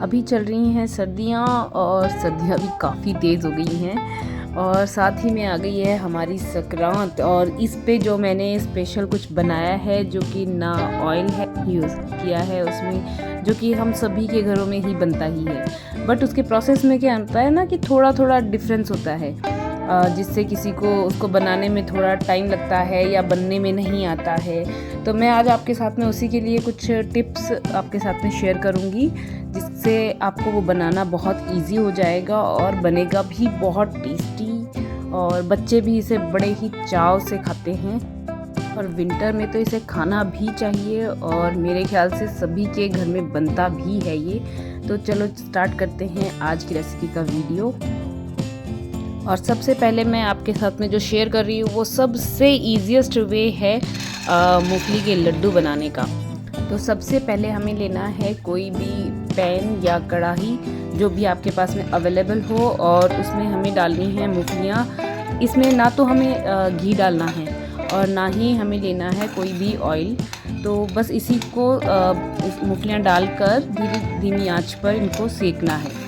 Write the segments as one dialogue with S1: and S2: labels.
S1: अभी चल रही हैं सर्दियाँ और सर्दियाँ भी काफ़ी तेज़ हो गई हैं और साथ ही में आ गई है हमारी संक्रांत। और इस पे जो मैंने स्पेशल कुछ बनाया है जो कि ना ऑयल है यूज़ किया है उसमें, जो कि हम सभी के घरों में ही बनता ही है। बट उसके प्रोसेस में क्या होता है ना कि थोड़ा थोड़ा डिफरेंस होता है, जिससे किसी को उसको बनाने में थोड़ा टाइम लगता है या बनने में नहीं आता है। तो मैं आज आपके साथ में उसी के लिए कुछ टिप्स आपके साथ में शेयर करूँगी, जिससे आपको वो बनाना बहुत इजी हो जाएगा और बनेगा भी बहुत टेस्टी, और बच्चे भी इसे बड़े ही चाव से खाते हैं। और विंटर में तो इसे खाना भी चाहिए और मेरे ख्याल से सभी के घर में बनता भी है ये। तो चलो स्टार्ट करते हैं आज की रेसिपी का वीडियो। और सबसे पहले मैं आपके साथ में जो शेयर कर रही हूँ वो सबसे ईजीएस्ट वे है मूंगफली के लड्डू बनाने का। तो सबसे पहले हमें लेना है कोई भी पैन या कढ़ाई जो भी आपके पास में अवेलेबल हो, और उसमें हमें डालनी है मूंगफलियाँ। इसमें ना तो हमें घी डालना है और ना ही हमें लेना है कोई भी ऑयल। तो बस इसी को मूंगफलियाँ डालकर धीमी आंच पर इनको सेकना है।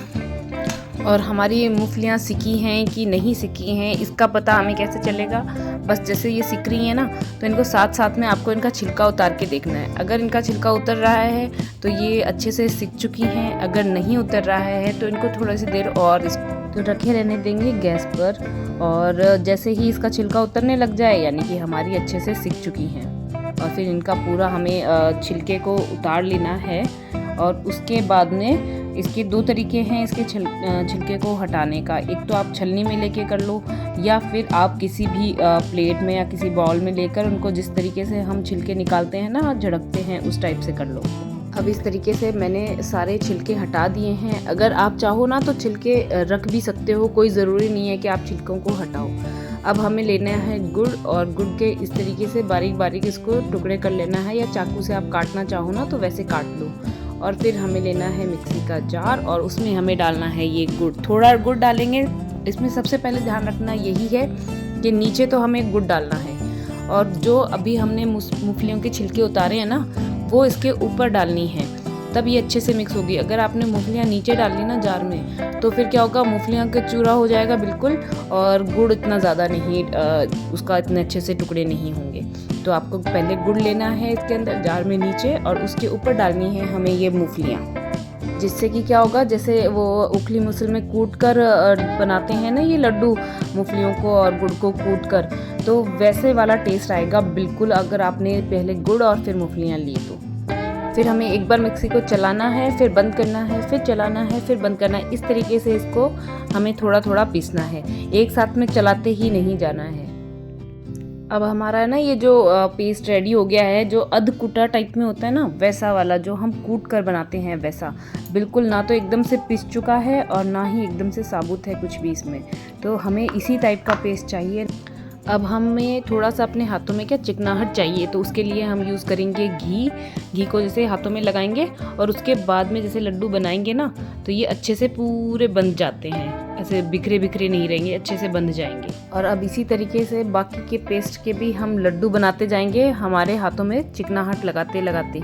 S1: और हमारी ये मूंगफलियाँ सिकी हैं कि नहीं सिकी हैं इसका पता हमें कैसे चलेगा? बस जैसे ये सिक रही हैं ना, तो इनको साथ साथ में आपको इनका छिलका उतार के देखना है। अगर इनका छिलका उतर रहा है तो ये अच्छे से सिक चुकी हैं, अगर नहीं उतर रहा है तो इनको थोड़ी सी देर और तो रखे रहने देंगे गैस पर। और जैसे ही इसका छिलका उतरने लग जाए यानी कि हमारी अच्छे से सिक चुकी हैं, और फिर इनका पूरा हमें छिलके को उतार लेना है। और उसके बाद में इसके दो तरीके हैं इसके छिलके को हटाने का। एक तो आप छलनी में लेके कर लो, या फिर आप किसी भी प्लेट में या किसी बाउल में लेकर उनको जिस तरीके से हम छिलके निकालते हैं ना, झड़कते हैं, उस टाइप से कर लो। अब इस तरीके से मैंने सारे छिलके हटा दिए हैं। अगर आप चाहो ना तो छिलके रख भी सकते हो, कोई ज़रूरी नहीं है कि आप छिलकों को हटाओ। अब हमें लेना है गुड़, और गुड़ के इस तरीके से बारीक बारीक इसको टुकड़े कर लेना है, या चाकू से आप काटना चाहो ना तो वैसे काट लो। और फिर हमें लेना है मिक्सी का जार, और उसमें हमें डालना है ये गुड़। थोड़ा गुड़ डालेंगे। इसमें सबसे पहले ध्यान रखना यही है कि नीचे तो हमें गुड़ डालना है, और जो अभी हमने मूंगफलियों के छिलके उतारे हैं ना, वो इसके ऊपर डालनी है, तब ये अच्छे से मिक्स होगी। अगर आपने मूंगफलियाँ नीचे डाली ना जार में, तो फिर क्या होगा, मूंगफलियाँ का चूरा हो जाएगा बिल्कुल, और गुड़ इतना ज़्यादा नहीं उसका इतने अच्छे से टुकड़े नहीं होंगे। तो आपको पहले गुड़ लेना है इसके अंदर जार में नीचे, और उसके ऊपर डालनी है हमें ये मूंगफलियाँ, जिससे कि क्या होगा, जैसे वो उखली मुसल में कूट कर बनाते हैं ना ये लड्डू, मूंगफलियों को और गुड़ को कूट कर, तो वैसे वाला टेस्ट आएगा बिल्कुल, अगर आपने पहले गुड़ और फिर मूंगफलियाँ ली तो। फिर हमें एक बार मिक्सी को चलाना है, फिर बंद करना है, फिर चलाना है, फिर बंद करना है। इस तरीके से इसको हमें थोड़ा थोड़ा पीसना है, एक साथ में चलाते ही नहीं जाना है। अब हमारा ना ये जो पेस्ट रेडी हो गया है, जो अध कुटा टाइप में होता है ना, वैसा वाला जो हम कूट कर बनाते हैं वैसा, बिल्कुल ना तो एकदम से पिस चुका है और ना ही एकदम से साबुत है कुछ भी इसमें। तो हमें इसी टाइप का पेस्ट चाहिए। अब हमें थोड़ा सा अपने हाथों में क्या चिकनाहट चाहिए, तो उसके लिए हम यूज़ करेंगे घी को जैसे हाथों में लगाएंगे, और उसके बाद में जैसे लड्डू बनाएंगे ना, तो ये अच्छे से पूरे बंध जाते हैं, ऐसे बिखरे बिखरे नहीं रहेंगे, अच्छे से बंध जाएंगे। और अब इसी तरीके से बाकी के पेस्ट के भी हम लड्डू बनाते जाएंगे हमारे हाथों में चिकनाहट लगाते लगाते।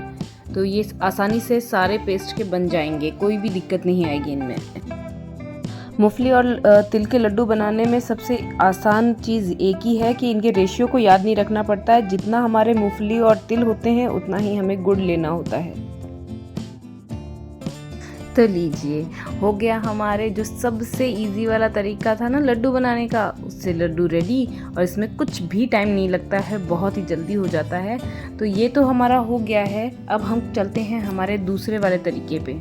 S1: तो ये आसानी से सारे पेस्ट के बन जाएंगे, कोई भी दिक्कत नहीं आएगी इनमें। मूंगफली और तिल के लड्डू बनाने में सबसे आसान चीज़ एक ही है कि इनके रेशियो को याद नहीं रखना पड़ता है। जितना हमारे मूंगफली और तिल होते हैं उतना ही हमें गुड़ लेना होता है। तो लीजिए, हो गया हमारे जो सबसे इजी वाला तरीका था ना लड्डू बनाने का, उससे लड्डू रेडी। और इसमें कुछ भी टाइम नहीं लगता है, बहुत ही जल्दी हो जाता है। तो ये तो हमारा हो गया है। अब हम चलते हैं हमारे दूसरे वाले तरीके पे।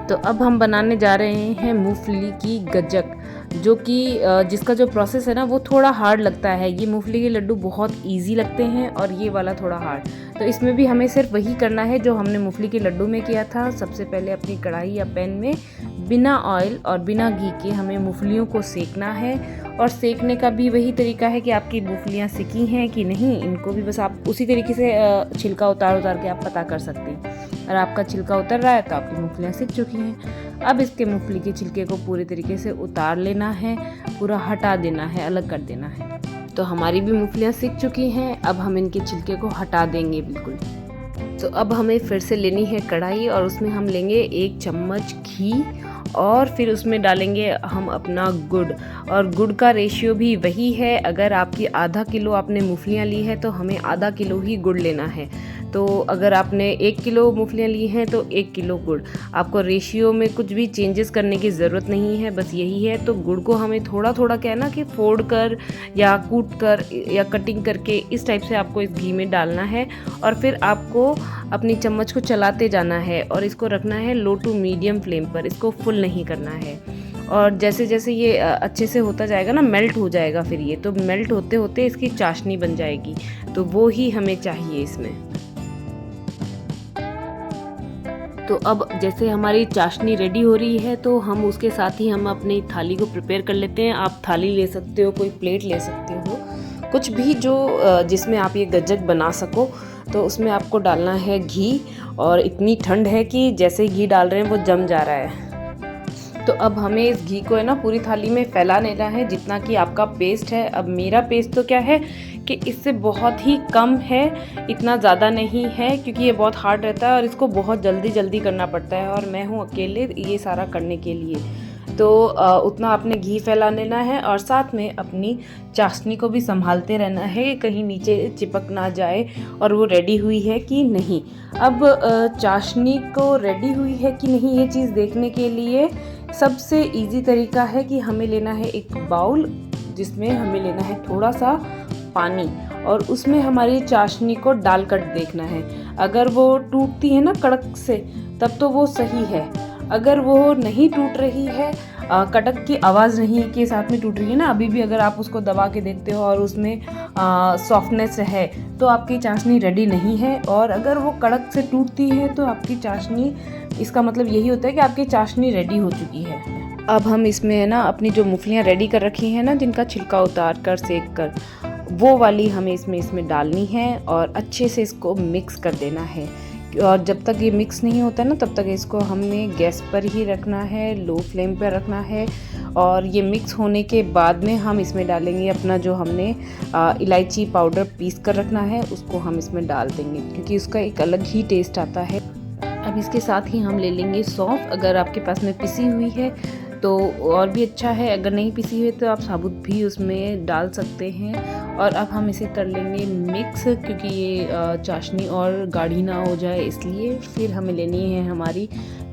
S1: तो अब हम बनाने जा रहे हैं मूंगफली की गज्जक, जो कि जिसका जो प्रोसेस है ना वो थोड़ा हार्ड लगता है। ये मूंगफली के लड्डू बहुत इजी लगते हैं और ये वाला थोड़ा हार्ड। तो इसमें भी हमें सिर्फ वही करना है जो हमने मूंगफली के लड्डू में किया था। सबसे पहले अपनी कढ़ाई या पैन में बिना ऑयल और बिना घी के हमें मूंगफलियों को सेकना है। और सेकने का भी वही तरीका है कि आपकी मूंगफलियाँ सिकी हैं कि नहीं, इनको भी बस आप उसी तरीके से छिलका उतार के आप पता कर सकते हैं। और आपका छिलका उतर रहा है तो आपकी मूंगफलियाँ सिक चुकी हैं। अब इसके मूंगफली के छिलके को पूरे तरीके से उतार लेना है, पूरा हटा देना है, अलग कर देना है। तो हमारी भी मूंगफलियाँ सिक चुकी हैं। अब हम इनके छिलके को हटा देंगे बिल्कुल। तो अब हमें फिर से लेनी है कढ़ाई और उसमें हम लेंगे 1 चम्मच घी और फिर उसमें डालेंगे हम अपना गुड़। और गुड़ का रेशियो भी वही है, अगर आपकी आधा किलो आपने मूंगफलियाँ ली है तो हमें आधा किलो ही गुड़ लेना है। तो अगर आपने 1 किलो मूंगफलियाँ ली हैं तो 1 किलो गुड़। आपको रेशियो में कुछ भी चेंजेस करने की ज़रूरत नहीं है, बस यही है। तो गुड़ को हमें थोड़ा थोड़ा क्या है ना कि फोड़ कर या कूट कर या कटिंग करके इस टाइप से आपको इस घी में डालना है और फिर आपको अपनी चम्मच को चलाते जाना है और इसको रखना है लो टू मीडियम फ्लेम पर, इसको फुल नहीं करना है। और जैसे जैसे ये अच्छे से होता जाएगा ना, मेल्ट हो जाएगा, फिर ये तो मेल्ट होते होते इसकी चाशनी बन जाएगी, तो वो ही हमें चाहिए इसमें। तो अब जैसे हमारी चाशनी रेडी हो रही है तो हम उसके साथ ही हम अपनी थाली को प्रिपेयर कर लेते हैं। आप थाली ले सकते हो, कोई प्लेट ले सकते हो, कुछ भी जो जिसमें आप ये गज्जक बना सको। तो उसमें आपको डालना है घी और इतनी ठंड है कि जैसे ही घी डाल रहे हैं वो जम जा रहा है। तो अब हमें इस घी को है ना पूरी थाली में फैला लेना है जितना कि आपका पेस्ट है। अब मेरा पेस्ट तो क्या है कि इससे बहुत ही कम है, इतना ज़्यादा नहीं है, क्योंकि ये बहुत हार्ड रहता है और इसको बहुत जल्दी जल्दी करना पड़ता है और मैं हूँ अकेले ये सारा करने के लिए। तो उतना आपने घी फैला लेना है और साथ में अपनी चाशनी को भी संभालते रहना है, कहीं नीचे चिपक ना जाए और वो रेडी हुई है कि नहीं। अब चाशनी को रेडी हुई है कि नहीं ये चीज़ देखने के लिए सबसे इजी तरीका है कि हमें लेना है एक बाउल जिसमें हमें लेना है थोड़ा सा पानी और उसमें हमारी चाशनी को डालकर देखना है। अगर वो टूटती है ना कड़क से तब तो वो सही है, अगर वो नहीं टूट रही है, कड़क की आवाज़ नहीं के साथ में टूट रही है ना, अभी भी अगर आप उसको दबा के देखते हो और उसमें सॉफ्टनेस है तो आपकी चाशनी रेडी नहीं है। और अगर वो कड़क से टूटती है तो आपकी चाशनी, इसका मतलब यही होता है कि आपकी चाशनी रेडी हो चुकी है। अब हम इसमें है ना अपनी जो मूंगफलियाँ रेडी कर रखी हैं ना, जिनका छिलका उतार कर सेक कर, वो वाली हमें इसमें डालनी है और अच्छे से इसको मिक्स कर देना है। और जब तक ये मिक्स नहीं होता ना तब तक इसको हमने गैस पर ही रखना है, लो फ्लेम पर रखना है। और ये मिक्स होने के बाद में हम इसमें डालेंगे अपना जो हमने इलायची पाउडर पीस कर रखना है, उसको हम इसमें डाल देंगे क्योंकि उसका एक अलग ही टेस्ट आता है। अब इसके साथ ही हम ले लेंगे सौंफ, अगर आपके पास में पिसी हुई है तो और भी अच्छा है, अगर नहीं पिसी हुई तो आप साबुत भी उसमें डाल सकते हैं। और अब हम इसे कर लेंगे मिक्स, क्योंकि ये चाशनी और गाढ़ी ना हो जाए इसलिए। फिर हमें लेनी है हमारी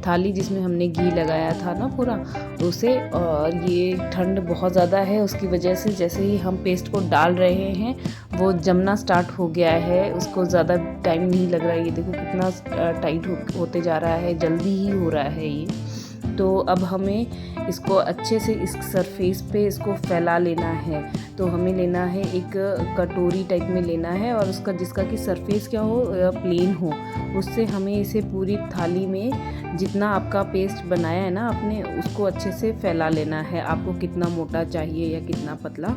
S1: थाली जिसमें हमने घी लगाया था ना पूरा उसे, और ये ठंड बहुत ज़्यादा है उसकी वजह से जैसे ही हम पेस्ट को डाल रहे हैं वो जमना स्टार्ट हो गया है, उसको ज़्यादा टाइम नहीं लग रहा है। ये देखो कितना टाइट होते जा रहा है, जल्दी ही हो रहा है ये। तो अब हमें इसको अच्छे से इस सरफेस पे इसको फैला लेना है। तो हमें लेना है एक कटोरी टाइप में लेना है और उसका जिसका कि सरफेस क्या हो, प्लेन हो, उससे हमें इसे पूरी थाली में जितना आपका पेस्ट बनाया है ना आपने, उसको अच्छे से फैला लेना है। आपको कितना मोटा चाहिए या कितना पतला,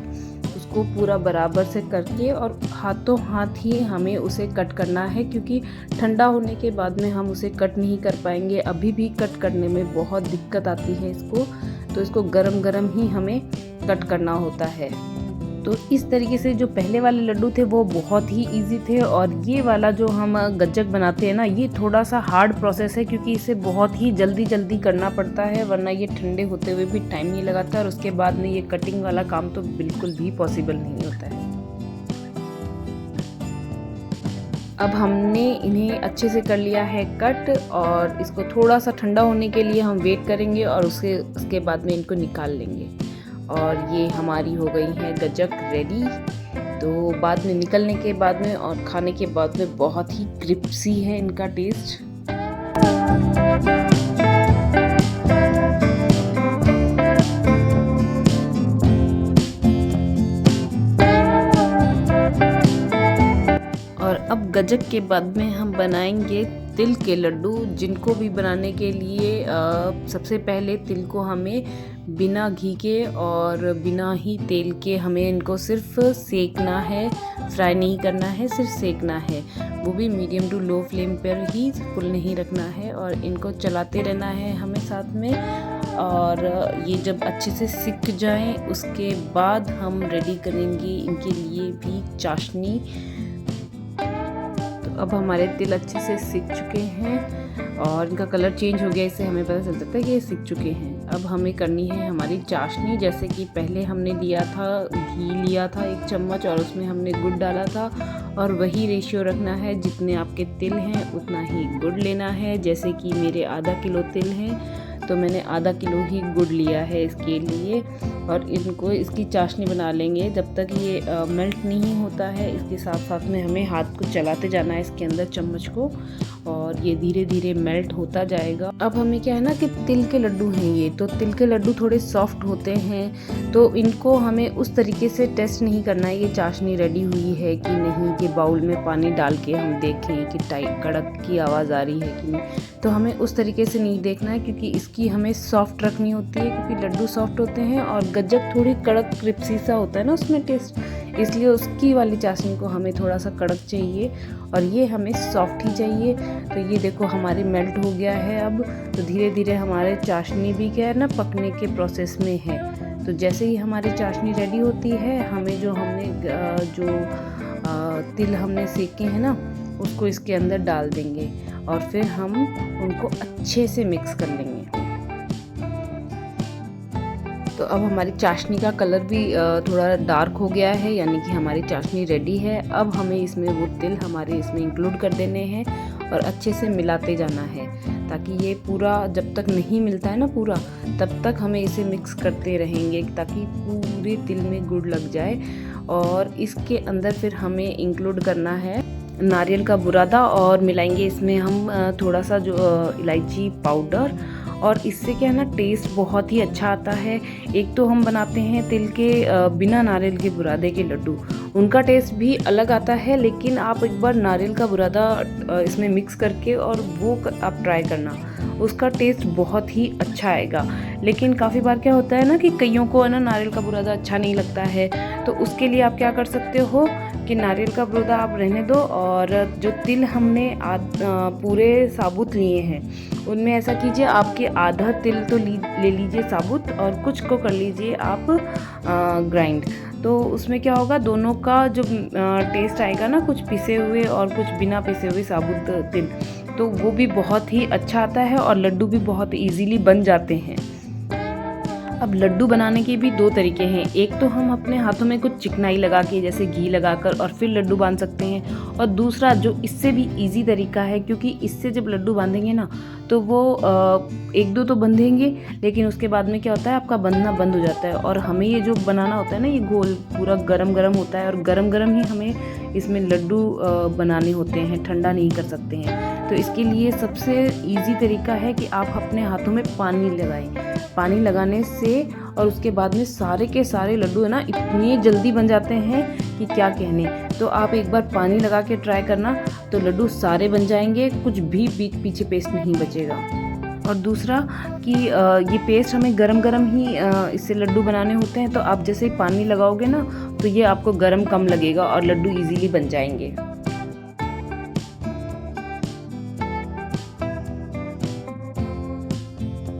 S1: उसको पूरा बराबर से करके और हाथों हाथ ही हमें उसे कट करना है, क्योंकि ठंडा होने के बाद में हम उसे कट नहीं कर पाएंगे। अभी भी कट करने में बहुत दिक्कत आती है इसको, तो इसको गरम गरम ही हमें कट करना होता है। तो इस तरीके से जो पहले वाले लड्डू थे वो बहुत ही इजी थे, और ये वाला जो हम गज्जक बनाते हैं ना, ये थोड़ा सा हार्ड प्रोसेस है क्योंकि इसे बहुत ही जल्दी जल्दी करना पड़ता है, वरना ये ठंडे होते हुए भी टाइम नहीं लगाता और उसके बाद में ये कटिंग वाला काम तो बिल्कुल भी पॉसिबल नहीं होता है। अब हमने इन्हें अच्छे से कर लिया है कट, और इसको थोड़ा सा ठंडा होने के लिए हम वेट करेंगे और उसके बाद में इनको निकाल लेंगे। और ये हमारी हो गई है गज्जक रेडी। तो बाद में निकलने के बाद में और खाने के बाद में बहुत ही क्रिस्पी है इनका टेस्ट। और अब गज्जक के बाद में हम बनाएंगे तिल के लड्डू, जिनको भी बनाने के लिए सबसे पहले तिल को हमें बिना घी के और बिना ही तेल के हमें इनको सिर्फ सेकना है, फ्राई नहीं करना है, सिर्फ सेकना है, वो भी मीडियम टू लो फ्लेम पर ही, फुल नहीं रखना है। और इनको चलाते रहना है हमें साथ में, और ये जब अच्छे से सिक जाएं उसके बाद हम रेडी करेंगे इनके लिए भी चाशनी। अब हमारे तिल अच्छे से सीख चुके हैं और इनका कलर चेंज हो गया, इससे हमें पता चल सकता है कि ये सीख चुके हैं। अब हमें करनी है हमारी चाशनी। जैसे कि पहले हमने लिया था, घी लिया था 1 चम्मच और उसमें हमने गुड़ डाला था, और वही रेशियो रखना है, जितने आपके तिल हैं उतना ही गुड़ लेना है। जैसे कि मेरे आधा किलो तिल हैं तो मैंने आधा किलो ही गुड़ लिया है इसके लिए, और इनको इसकी चाशनी बना लेंगे जब तक ये मेल्ट नहीं होता है। इसके साथ साथ में हमें हाथ को चलाते जाना है इसके अंदर चम्मच को, और ये धीरे धीरे मेल्ट होता जाएगा। अब हमें क्या है ना कि तिल के लड्डू हैं ये, तो तिल के लड्डू थोड़े सॉफ्ट होते हैं, तो इनको हमें उस तरीके से टेस्ट नहीं करना है ये चाशनी रेडी हुई है कि नहीं, कि बाउल में पानी डाल के हम देखें कि टाइट कड़क की आवाज़ आ रही है कि नहीं। तो हमें उस तरीके से नहीं देखना है, क्योंकि इसकी हमें सॉफ्ट रखनी होती है, क्योंकि लड्डू सॉफ्ट होते हैं और गज्जक थोड़ी कड़क क्रिप्सी सा होता है ना उसमें टेस्ट, इसलिए उसकी वाली चाशनी को हमें थोड़ा सा कड़क चाहिए और ये हमें सॉफ्ट ही चाहिए। तो ये देखो हमारी मेल्ट हो गया है अब, तो धीरे धीरे हमारे चाशनी भी क्या है ना पकने के प्रोसेस में है। तो जैसे ही हमारी चाशनी रेडी होती है, हमें जो तिल हमने सेके हैं ना उसको इसके अंदर डाल देंगे और फिर हम उनको अच्छे से मिक्स कर लेंगे। तो अब हमारी चाशनी का कलर भी थोड़ा डार्क हो गया है, यानी कि हमारी चाशनी रेडी है। अब हमें इसमें वो तिल हमारे इसमें इंक्लूड कर देने हैं और अच्छे से मिलाते जाना है, ताकि ये पूरा जब तक नहीं मिलता है ना पूरा, तब तक हमें इसे मिक्स करते रहेंगे ताकि पूरे तिल में गुड़ लग जाए। और इसके अंदर फिर हमें इंक्लूड करना है नारियल का बुरादा, और मिलाएंगे इसमें हम थोड़ा सा जो इलायची पाउडर, और इससे क्या है ना टेस्ट बहुत ही अच्छा आता है। एक तो हम बनाते हैं तिल के बिना नारियल के बुरादे के लड्डू, उनका टेस्ट भी अलग आता है, लेकिन आप एक बार नारियल का बुरादा इसमें मिक्स करके और वो आप ट्राई करना, उसका टेस्ट बहुत ही अच्छा आएगा। लेकिन काफ़ी बार क्या होता है ना कि कईयों को है ना नारियल का बुरादा अच्छा नहीं लगता है, तो उसके लिए आप क्या कर सकते हो कि नारियल का बुरादा आप रहने दो, और जो तिल हमने पूरे साबुत लिए हैं उनमें ऐसा कीजिए, आपके आधा तिल तो ले लीजिए साबुत और कुछ को कर लीजिए आप ग्राइंड। तो उसमें क्या होगा, दोनों का जो टेस्ट आएगा ना, कुछ पिसे हुए और कुछ बिना पिसे हुए साबुत तिल, तो वो भी बहुत ही अच्छा आता है और लड्डू भी बहुत इजीली बन जाते हैं। अब लड्डू बनाने के भी 2 तरीके हैं, एक तो हम अपने हाथों में कुछ चिकनाई लगा के जैसे घी लगाकर और फिर लड्डू बांध सकते हैं, और दूसरा जो इससे भी इजी तरीका है, क्योंकि इससे जब लड्डू बांधेंगे ना तो वो 1-2 तो बंधेंगे, लेकिन उसके बाद में क्या होता है आपका बंधना बंद हो जाता है। और हमें ये जो बनाना होता है ना, ये गोल पूरा गरम गरम होता है, और गरम गरम ही हमें इसमें लड्डू बनाने होते हैं, ठंडा नहीं कर सकते हैं। तो इसके लिए सबसे इजी तरीका है कि आप अपने हाथों में पानी लगाएं। पानी लगाने से और उसके बाद में सारे के सारे लड्डू है ना इतने जल्दी बन जाते हैं कि क्या कहने। तो आप एक बार पानी लगा के ट्राई करना, तो लड्डू सारे बन जाएंगे, कुछ भी बीच पीछे पेस्ट नहीं बचेगा। और दूसरा कि ये पेस्ट हमें गरम गरम ही इससे लड्डू बनाने होते हैं, तो आप जैसे ही पानी लगाओगे ना तो ये आपको गरम कम लगेगा और लड्डू इजीली बन जाएंगे।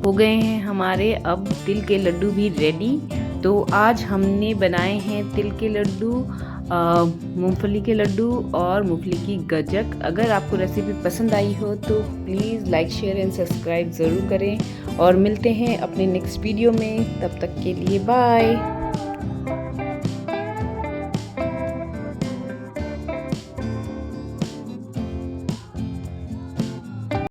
S1: हो गए हैं हमारे अब तिल के लड्डू भी रेडी। तो आज हमने बनाए हैं तिल के लड्डू, मूंगफली के लड्डू और मूंगफली की गज्जक। अगर आपको रेसिपी पसंद आई हो तो please like share and subscribe ज़रूर करें, और मिलते हैं अपने नेक्स्ट वीडियो में। तब तक के लिए बाय।